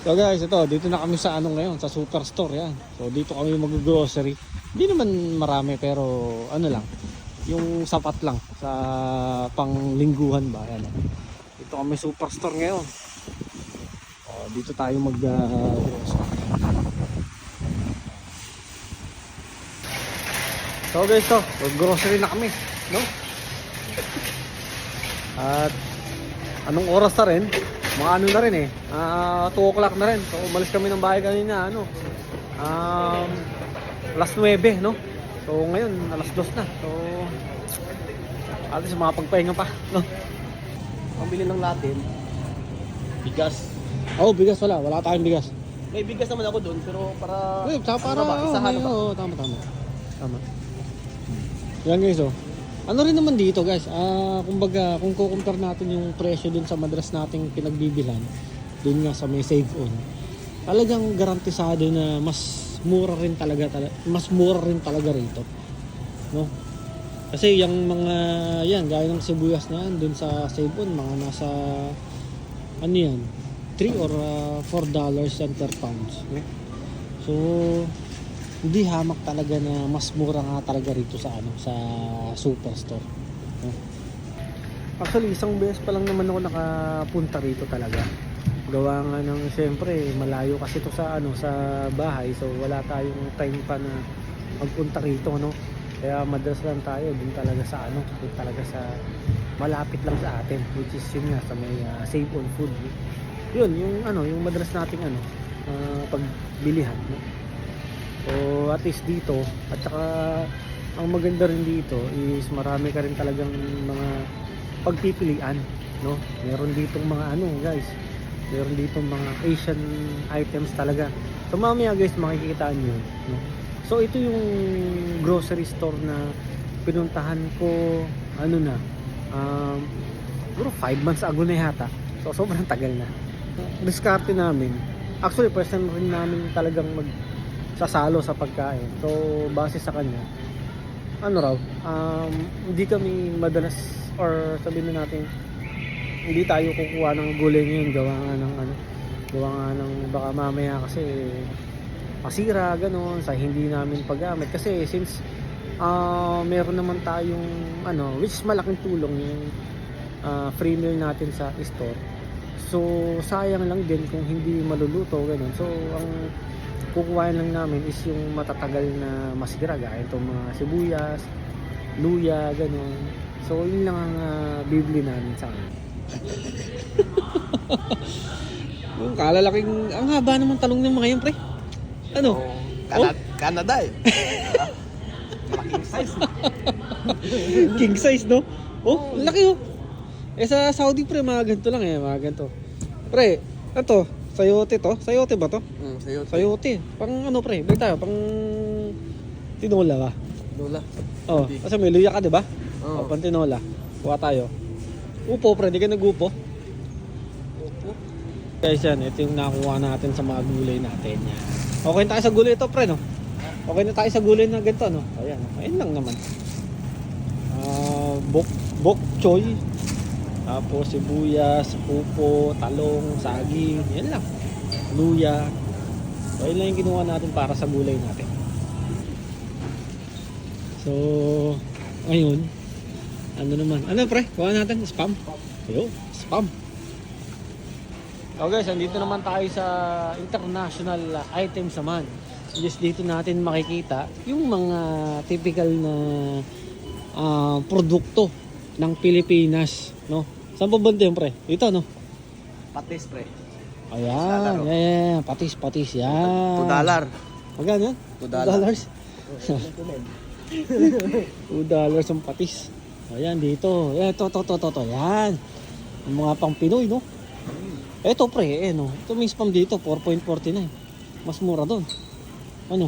So guys, ito, dito na kami sa ano ngayon, sa Superstore yan. So dito kami mag-grocery. Hindi naman marami pero ano lang, yung sapat lang sa panglingguhan ba. Yan. Dito kami Superstore ngayon. Oh, dito tayo mag-grocery. So guys, to, mag-grocery na kami, no? At anong oras na rin? Mga ano na rin eh, 2 o'clock na rin. So umalis kami ng bahay kanina, ano, alas 9, no? So ngayon, alas 2 na. So at least makapagpahinga pa, no? Pambili lang natin bigas. Oh, bigas wala tayong bigas. May bigas naman ako doon pero para Para isahan na ba? oh, tama. Yan guys, oh. Ano rin naman dito guys, kumbaga kung kukumpara natin yung presyo dun sa madalas nating pinagbibilan, dun nga sa may save on, talagang garantisado na mas mura rin talaga rito, no? Kasi yung mga yan, gaya ng sibuyas na yan, dun sa save on, mga nasa ano yan, $3 or $4 per pounds, no? So hindi hamak talaga na mas mura nga talaga rito sa ano, sa Superstore, no? Actually isang beses pa lang naman ako nakapunta rito talaga. Gawa nga ng siyempre malayo kasi to sa ano, sa bahay, so wala tayong time pa na magpunta rito, no? Kaya madalas lang tayo dun talaga sa ano, dun talaga sa malapit lang sa atin, which is yun nga sa may Save on Food. Yun yung ano, yung madalas nating ano, pagbilihan, no? So at least dito, at saka ang maganda rin dito is marami ka rin talagang mga pagpipilian, no? Meron ditong mga ano guys, meron ditong mga Asian items talaga. So mamaya guys makikita nyo, no? So ito yung grocery store na pinuntahan ko ano na, siguro 5 months ago na yata. So sobrang tagal na. Diskarte namin. Actually first time rin namin talagang sasalo sa pagkain. So base sa kanya, ano raw, hindi kami madalas, or sabihin na natin hindi tayo kukuha ng gulay ngayon, gawa nga ng baka mamaya kasi masira gano'n sa hindi namin paggamit. Kasi since meron naman tayong ano, which is malaking tulong yung free meal natin sa store. So sayang lang din kung hindi maluluto gano'n. So ang kukuhain lang namin is yung matatagal na masira, gaya itong mga sibuyas, luya, gano'n. So yun lang ang bibili namin sa akin. Yung kalalaking, ang haba naman talong ng mga yun, pre. Ano? Canada eh. Malaking size. King size, no? Oh, laki oh. Eh sa Saudi, pre, mga ganito lang eh, mga ganito. Pre, ito, sayote to? Sayote ba to? Sayote. Sayote. Pang ano, pre? Balik tayo, pang tinola ba? Lola. Oh, Hindi. kasi may luya ka, di ba? Oo. Oh, pang tinola. Kuha tayo. Upo, pre, di ka nag-upo. Opo. Guys, yan, ito yung nakuha natin sa mga gulay natin. Yan. Okay na tayo sa gulay ito, pre, no? Okay na tayo sa gulay na ganito, no? Ayan, ayun lang naman. Bok choy. Tapos sibuyas, pupo, talong, saging, yan lang. Luya. So, yun lang yung ginawa natin para sa gulay natin. So, ngayon, ano naman? Ano pre? Kuha natin, spam. Yo, spam. So guys, andito naman tayo sa international items naman. Just dito natin makikita yung mga typical na produkto ng Pilipinas, no? Saan pa banda yun, pre? Ito, no? Patis pre. Ayan, yeah, patis, yan. $2. Magkano yan? $2. $2 ang patis. Ayan, dito. Ito. Yan. Yung mga pang Pinoy, no? Ito, pre, no? Ito may spam dito, 4.49. Mas mura doon. Ano?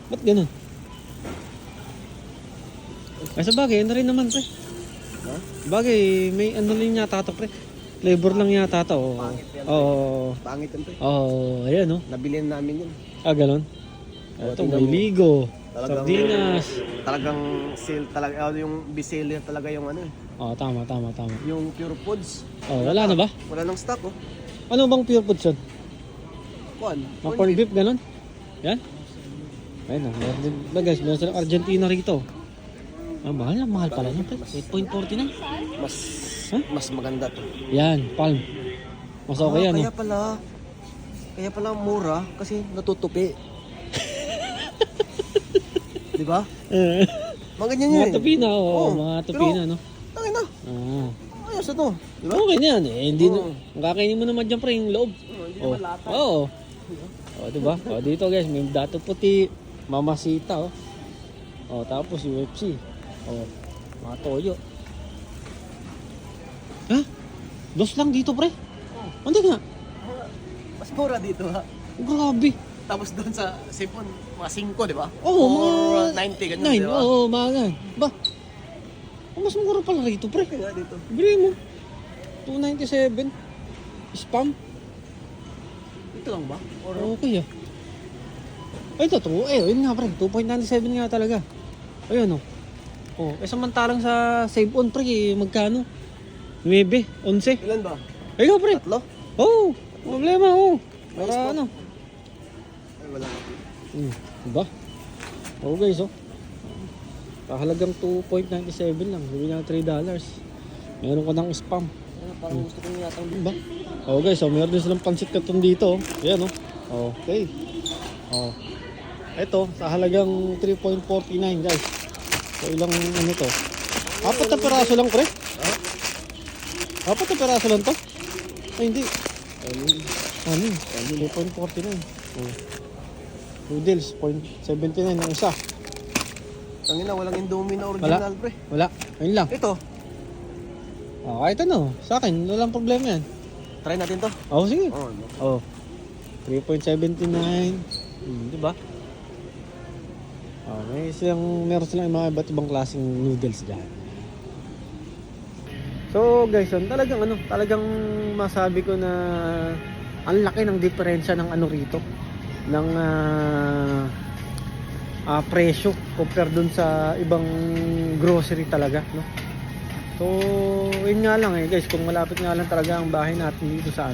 Ba't ganun? Ay, sa bagay, ano rin naman, pre? Huh? Bagay, may ano rin yata ito, pre. Flavor lang yata ito. Pangit yan, pre. Oo. Pangit yan pre. Oo, ayan, no? Nabilihan namin yun. Ah, ganun? Oo, Ito, tingnan may mo. ligo. Talagang- Sardinas. Talagang sale talaga. Yung bestseller talaga yung ano eh. Oh, tama. Yung Pure Foods. Oh, wala na ba? Wala nang stock oh. Ano bang Pure Foods yun? kuan. Mga corned beef, ganun. Yan. Ayun na, meron din ba guys, meron silang Argentina rito. Mahal pala nyo, pre. 8.49. Mas maganda to. Yan, palm. Mas okay yan, Kaya pala mura kasi natutupi. Di ba? Mga ganyan yun. Mga tupina, Oo, mga tupina, no? Tangin na. Ah. Ayos na to. Di ba? Okay na yan, eh. Hindi Oo. na, kakainin mo naman dyan, pre, yung loob. Hindi Oh. naman lata. Oo. Oh, diba? Oh, dito guys, may dato puti, mamasita, oh. Oh, tapos UFC. Oh, mga toyo. Ha? Dos lang dito, pre. Hindi nga. Mas mura dito ha. Grabe. Tapos doon sa sipon, mga 5, di ba? Oo, Or mga 90, ganyan, 9, di ba? oo, mga ganyan. Ba? Mas mura pala rito, pre. Kaya dito. Bili mo. 297. Spam. Dito lang ba? Or Okay ah. Ay, ito, yun nga, pre. 2.97 nga talaga. Ayun, oh. Oh, samantalang sa Save On, pre, magkano? 9, 11. ilan ba? Ayun, pre. 3? Oh, problema, oh. Ayos Para po. ano. Ay, wala na. Diba? Oh, guys, oh. Kahalagang 2.97 lang. Sabi niya $3. Meron ko ng spam. Parang gusto ko nyo yata. Diba? Oh, guys, oh, meron din silang pansit katon dito, oh. Ayan, oh. Okay. Oh. Ito, sa halagang 3.49, guys. So, ilang ano to? 4 na peraso lang, pre. Ha? 4 na peraso lang to? Ay, hindi. Ano? 3.49. Oh. Noodles, 0.79 ang isa. Tangin na, walang Indomie na original, pre. Wala. Ayun lang. Ito, Oh, kahit ano. Sa akin, walang problema yan. try natin to. Oh, sige. Oh, no. Oh. 3.79. Di ba? Oh, meron silang mga iba't ibang klaseng noodles diyan. So, guys, talagang masabi ko na ang laki ng diferensya ng ano rito ng presyo compare dun sa ibang grocery talaga, no? So, yun nga lang guys, kung malapit nga lang talaga ang bahay natin dito sa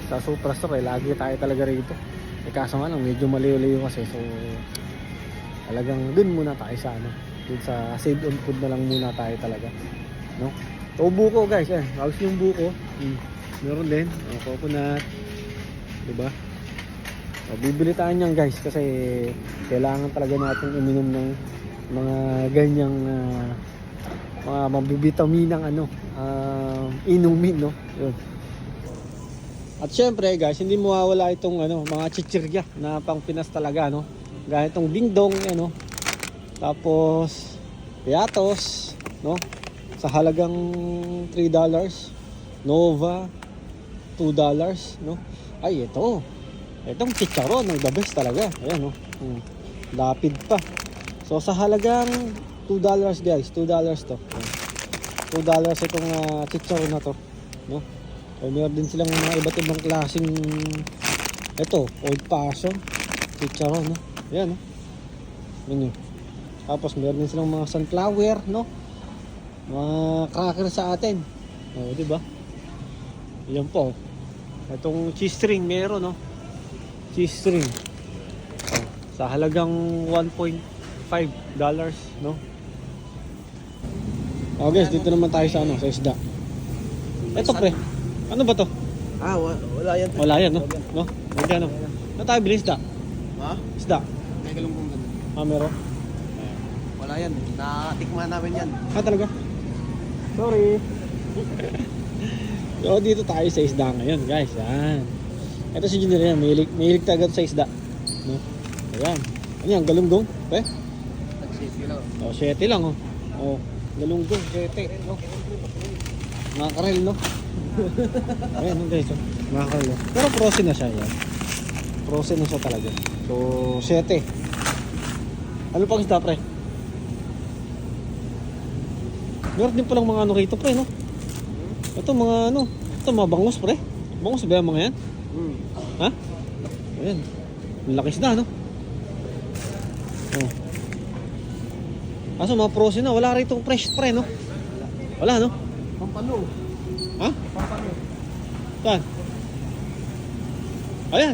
sa Superstore, lagi tayo talaga rito. Kaso nga lang, medyo maliw-liw kasi, so talagang dun muna tayo sa dun sa Save On Food na lang muna tayo talaga, no? So, buko guys, halos yung buko, meron din, coconut, diba? So, bibili tayo niyan guys, kasi kailangan talaga natin uminom ng mga ganyang mga mabibitaminang inumin, no? Yun. At syempre guys, hindi mawawala itong mga chichirya na pang Pinas talaga, no? Gaya itong dingdong, tapos piatos, no? Sa halagang $3, Nova $2, no? Ay, itong chicharon, the best talaga. Ayan, no? Lapid pa. So sa halagang $2 guys, $2 to. $2 itong chicharon na to, no? So, meron din silang mga iba't ibang klaseng old fashion chicharon, no? Ayan, no? Yun. Tapos meron din silang mga sunflower, no? Mga cracker sa atin. Oh, di ba? Yan po. Itong cheese string meron, no? Cheese string. Oh, sa halagang $1.5, no? Oh guys, dito naman tayo sa sa isda. Ito pre. Ano ba to? Wala yan. Wala yan, no? No? Magkano? Ano tayo bilhin isda? Ha? Isda. May galunggong ganun. Meron? Wala yan. Natikman namin yan. Talaga? Sorry. So dito tayo sa isda ngayon guys. Yan. Ito si Junior yan. Mahilig tagad sa isda. No? Ayan. Ano yan? Galunggong? Eh? Nag-safety lang. Oh, 7 lang, oh. Oh, galunggong, 7, no? Mga karel, no? Ayan, guys, oh. Mga karel, oh. Pero frozen na siya, yan. Frozen na siya talaga. So, 7. Ano pang isda, pre? Meron din palang mga rito, pre, no? Ito, mga bangus, pre. Bangus ba yung mga yan? Ha? Ayan. Malaki isda, no? Oh. Kaso mga frozen na, wala rito fresh pre, no? Wala, no? Pampano. Ha? Pampano. Saan? Ayan.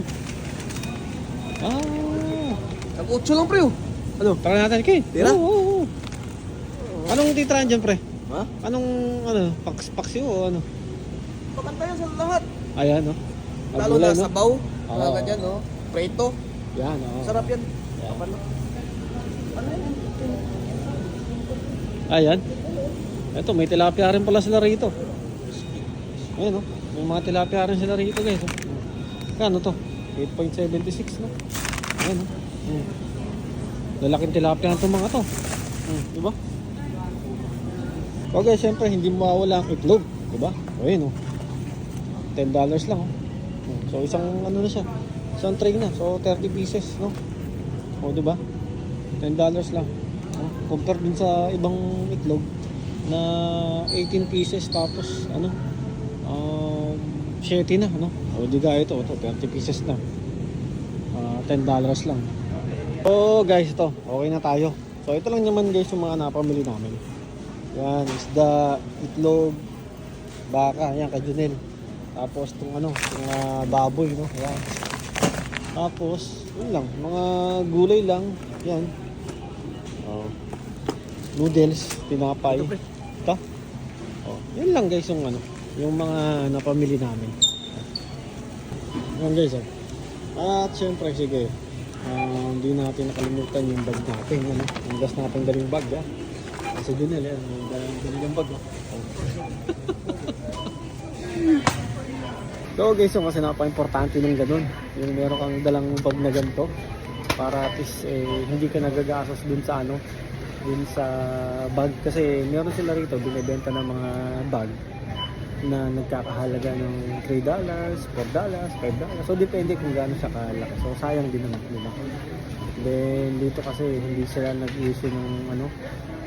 Ah. Nag-8 lang pre oh. Ano? Tara natin, Kay. Tira? Oo. Anong titrahan dyan, pre? Ha? Anong, paksiw o ano? Pagkanta yan sa lahat. Ayan, no? Lalo Gulay, na no? sabaw. Oo. Mga ganyan no. Preto. Yan, oo. Sarap yan. Yan. Kapal no? Ayan. Ito, may tilapia rin pala sila rito. Ayan, no? May mga tilapia rin sila rito, guys. Kano to? 8.76, no? Ayan, no? Lalaking tilapia na itong mga to. Diba? Okay, syempre, hindi mawawala ang itlog. Diba? Ayan, no? $10 lang, oh. So, isang ano na siya. Isang tray na. So, 30 pieces, no? O, diba? $10 lang. Compare din sa ibang itlog na 18 pieces tapos ano 7 na ano o di gaya ito 30 pieces na $10 lang. So guys, ito okay na tayo. So ito lang naman guys yung mga napamili namin. Yan, isda, itlog, baka, yan kajunel. Tapos itong ano, itong baboy, no? Yan. Tapos yun lang, mga gulay lang. Yan. Noodles, tinapay. Ito. Oh, yun lang guys yung ano, yung mga napamili namin. Yan guys, oh. At syempre sige, hindi natin nakalimutan yung bag natin, ano, yung gas natin daling bag, ha. Kasi dun yan, daling bag, oh. So guys, yung kasi napaka-importante ng ganun, yung meron kang dalang bag na ganito para at least hindi ka nagagastos dun sa ano, dun sa bag, kasi meron sila rito binibenta ng mga bag na nagkakahalaga ng $3, $4, $5. So depende kung gaano siya kalaki. So sayang din naman, diba? Then dito kasi hindi sila nag-issue ng ano,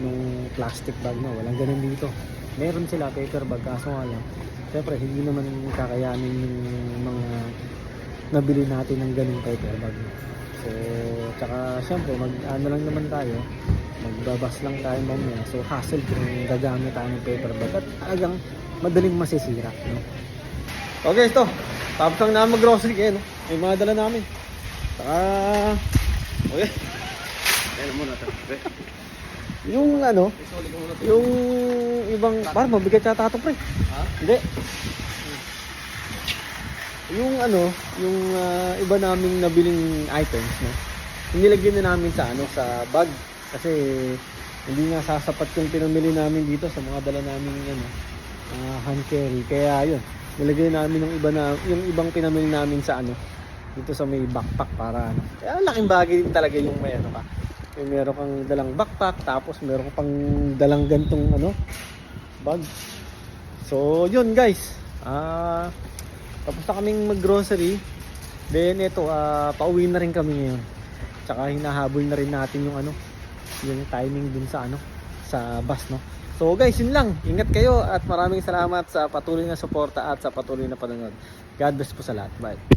ng plastic bag na, walang ganun dito. Meron sila paper bag, kaso nga lang syempre hindi naman kakayanin yung mga nabili natin ng ganung paper bag. So tsaka syempre ano lang naman tayo, magbabas lang tayo mamaya. So hassle kung gagamit tayo ng paper bag at talagang madaling masisira, no? Okay, ito. Tapos lang na mag-grocery kayo, no? May mga dala namin. Okay. Ayan muna ito. Yung ano, yung ibang, parang mabigat yata ito, pre. Ha? Hindi. Yung ano, yung iba naming nabiling items, no? Inilagyan na namin sa ano, sa bag. Kasi hindi nga sasapat yung pinamili namin dito sa mga dala namin ano, hand carry. Kaya yun, nilagay namin yung ibang pinamili namin sa ano, dito sa may backpack para ano. Kaya laking bagay din talaga yung may ano ka. Yung meron kang dalang backpack, tapos meron kang pang dalang gantong ano, bag. So yun guys, tapos na kaming mag-grocery. Then ito, pauwi na rin kami ngayon. Tsaka hinahabol na rin natin yung ano, yung timing dun sa ano, sa bus, no. So guys, yun lang. Ingat kayo at maraming salamat sa patuloy na suporta at sa patuloy na panonood. God bless po sa lahat. Bye.